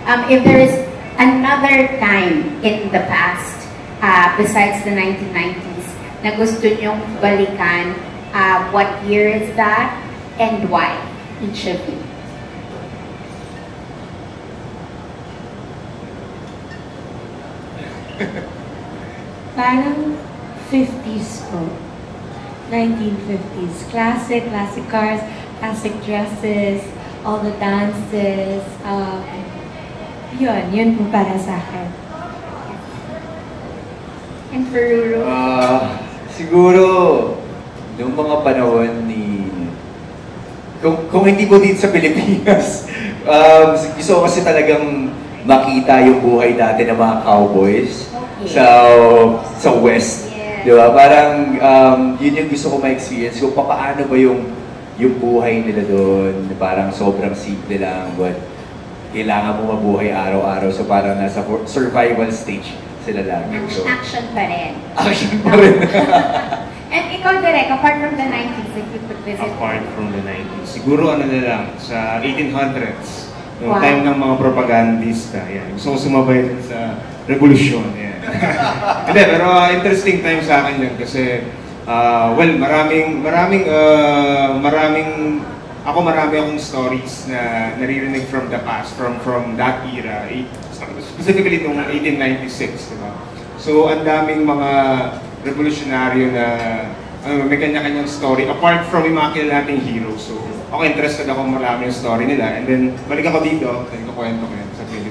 If there is another time in the past, besides the 1990s, na gusto nyong balikan, what year is that and why? Each of you. Parang 50s po. 1950s. Classic cars, classic dresses, all the dances. Yun po para sa akin. And for Ruru? Siguro, noong mga panahon ni... Kung hindi po dito sa Pilipinas, gusto ko kasi talagang makita yung buhay dati ng mga cowboys sa West. Yeah. Di ba? Parang yun yung gusto ko ma-experience kung paano ba yung buhay nila doon. Parang sobrang simple lang, but kailangan mo mabuhay araw-araw. So parang nasa survival stage sila lang. So, action pa rin. Action pa rin. And ikaw, Direk, apart from the 90s, if you could visit. Apart from the 90s, siguro ano na lang, sa 1800s, yung Wow. time ng mga propagandista. Yan. Gusto ko sumabay din sa revolusyon. Yan. Hindi, pero interesting time sa akin yun kasi, well, marami akong stories na naririnig from the past, from that era, specifically noong 1896, diba? So, ang daming mga revolutionaryo na may kanya-kanyang story, apart from yung mga kilala nating heroes. So, ako interested ako marami yung story nila. And then, balik ako dito, then kukwento ko yan sa Pilipinas.